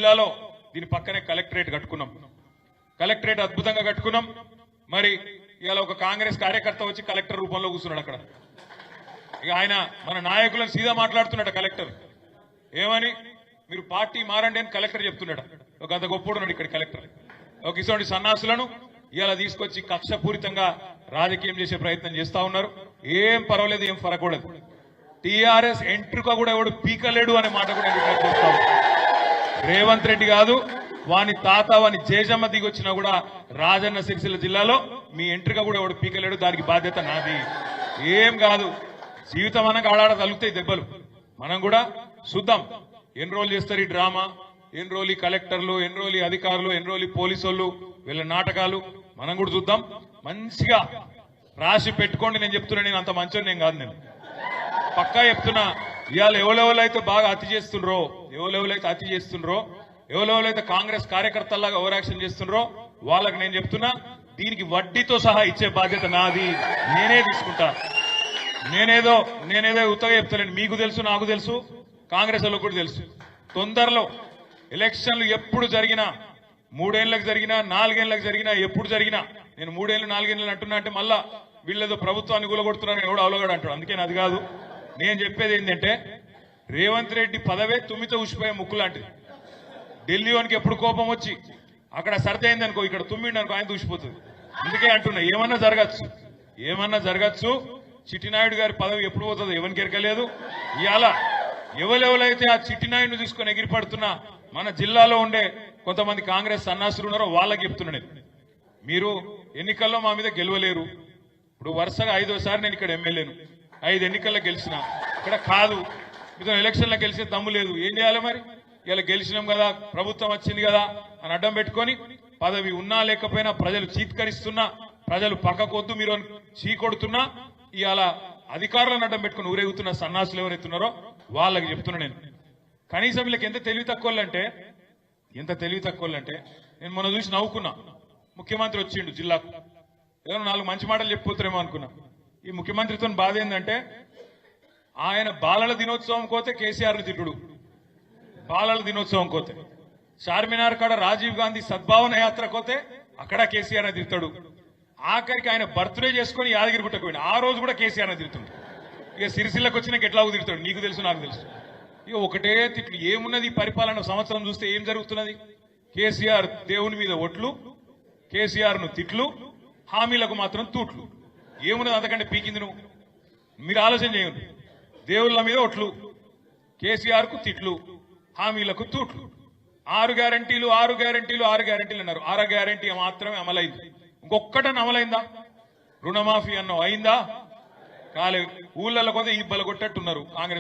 జిల్లాలో దీని పక్కనే కలెక్టరేట్ కట్టుకున్నాం. కలెక్టరేట్ అద్భుతంగా కట్టుకున్నాం. మరి ఇవాళ ఒక కాంగ్రెస్ కార్యకర్త వచ్చి కలెక్టర్ రూపంలో కూర్చున్నాడు అక్కడ. ఇక ఆయన మన నాయకులను సీదా మాట్లాడుతున్నాడు కలెక్టర్. ఏమని మీరు పార్టీ మారండి అని కలెక్టర్ చెప్తున్నాడు. ఒక అంత గొప్పడున్నాడు ఇక్కడ కలెక్టర్. ఒక ఇటువంటి సన్నాసులను ఇవాళ తీసుకొచ్చి కక్షపూరితంగా రాజకీయం చేసే ప్రయత్నం చేస్తా ఉన్నారు. ఏం పర్వాలేదు, ఏం ఫరకూడదు. టీఆర్ఎస్ ఎంట్రుక కూడా ఎవడు పీకలేడు అనే మాట కూడా విజ్ఞప్తి చేస్తాం. రేవంత్ రెడ్డి కాదు, వాని తాత వాని జేజమ్మ దిగొచ్చినా కూడా రాజన్న సిరిసిల్ల జిల్లాలో మీ ఎంట్రుక కూడా ఎవడు పీకలేడు. దానికి బాధ్యత నాది. ఏం కాదు, జీవితం అన్నాక ఆడాడ తగులుతాయి దెబ్బలు. మనం కూడా చూద్దాం ఎన్ని రోజులు చేస్తారు ఈ డ్రామా, ఎన్ని రోజులు కలెక్టర్లు, ఎన్ని రోజులు అధికారులు, ఎన్ని రోజులు పోలీసు వాళ్ళు, వీళ్ళ నాటకాలు మనం కూడా చూద్దాం. మంచిగా రాసి పెట్టుకోండి. నేను చెప్తున్నా, నేను అంత మంచోని నేను కాదు. నేను పక్కా చెప్తున్నా, ఇవాళ ఎవరెవరైతే బాగా అతి చేస్తుండ్రో, ఎవరెవరైతే కాంగ్రెస్ కార్యకర్తల్లాగా ఓవర్ యాక్షన్ చేస్తుండ్రో వాళ్ళకి నేను చెప్తున్నా, దీనికి వడ్డీతో సహా ఇచ్చే బాధ్యత నాది. నేనే తీసుకుంటా. నేనేదో ఉత్తగా చెప్తానండి. మీకు తెలుసు, నాకు తెలుసు, కాంగ్రెస్ వాళ్ళకు కూడా తెలుసు. తొందరలో ఎలక్షన్లు ఎప్పుడు జరిగినా, 3 ఏళ్లకు జరిగినా, 4 ఏళ్లకు జరిగినా, ఎప్పుడు జరిగినా, నేను 3 ఏళ్ళు 4 ఏళ్ళు అంటున్నా అంటే మళ్ళా వీళ్ళేదో ప్రభుత్వాన్ని కూలగొడుతున్నారని ఎవడో అవలగాడు అంటాడు. అందుకే అది కాదు. నేను చెప్పేది ఏంటంటే, రేవంత్ రెడ్డి పదవే తుమ్మితో ఉసిపోయే ముక్కు లాంటిది. ఢిల్లీ వానికి ఎప్పుడు కోపం వచ్చి అక్కడ సర్ది అయిందనుకో, ఇక్కడ తుమ్మిండి అనుకో, ఆయన దూసిపోతుంది. అందుకే అంటున్నా, ఏమన్నా జరగచ్చు. చిట్టినాయుడు గారి పదవి ఎప్పుడు పోతుందో ఎవరికి ఎరకలేదు. ఇవాళ ఎవరెవరైతే ఆ చిట్టినాయుడిని తీసుకొని ఎగిరిపడుతున్నా మన జిల్లాలో ఉండే కొంతమంది కాంగ్రెస్ సన్నాసులు ఉన్నారో వాళ్ళకి చెప్తున్నా, మీరు ఎన్నికల్లో మా మీద గెలవలేరు. ఇప్పుడు వరుసగా 5వ సారి నేను ఇక్కడ ఎమ్మెల్యేను. 5 ఎన్నికల్లో గెలిచిన. ఇక్కడ కాదు, మీతో ఎలక్షన్లో గెలిచే దమ్ము లేదు. ఏం చేయాలి మరి? ఇలా గెలిచినాం కదా, ప్రభుత్వం వచ్చింది కదా అని అడ్డం పెట్టుకొని, పదవి ఉన్నా లేకపోయినా ప్రజలు చీత్కరిస్తున్నా, ప్రజలు పక్కకొద్దు మీరు చీకొడుతున్నా, ఇవాళ అధికారులను అడ్డం పెట్టుకుని ఊరేగుతున్న సన్నాసులు ఎవరైతున్నారో వాళ్ళకి చెప్తున్నా నేను. కనీసం వీళ్ళకి ఎంత తెలివి తక్కువలంటే నేను మొన్న చూసి నవ్వుకున్నా. ముఖ్యమంత్రి వచ్చిండు జిల్లాకు, ఏదో 4 మంచి మాటలు చెప్పిపోతారేమో అనుకున్నా. ఈ ముఖ్యమంత్రితో బాధ ఏంటంటే, ఆయన బాలల దినోత్సవం కోతే కేసీఆర్ని తిట్టుడు, బాలల దినోత్సవం కోతే చార్మినార్ కాడ రాజీవ్ గాంధీ సద్భావన యాత్ర కోతే అక్కడ కేసీఆర్ ని తిడతాడు. ఆఖరికి ఆయన బర్త్డే చేసుకుని యాదగిరిగుట్టకు పోయిన ఆ రోజు కూడా కేసీఆర్ ని తిడుతుంది. ఇక సిరిసిల్లకు వచ్చినాక ఎట్లా తిడతాడు, నీకు తెలుసు, నాకు తెలుసు. ఇక ఒకటే తిట్లు. ఏమున్నది పరిపాలన? సంవత్సరం చూస్తే ఏం జరుగుతున్నది? కేసీఆర్ దేవుని మీద ఒట్లు, కేసీఆర్ ను తిట్లు, హామీలకు మాత్రం తూట్లు. ఏమున్నది అంతకంటే పీకింది? నువ్వు మీరు ఆలోచన చేయండి. దేవుళ్ళ మీద ఒట్లు, కేసీఆర్ కు తిట్లు, హామీలకు తూట్లు. 6 గ్యారంటీలు అన్నారు. 6 గ్యారంటీ మాత్రమే అమలైంది. ఇంకొక్కటని అమలైందా? రుణమాఫీ అన్నో అయిందా? కాలేదు. ఊళ్ళలో కొద్దిగా ఇబ్బలు కొట్టట్టున్నారు కాంగ్రెస్.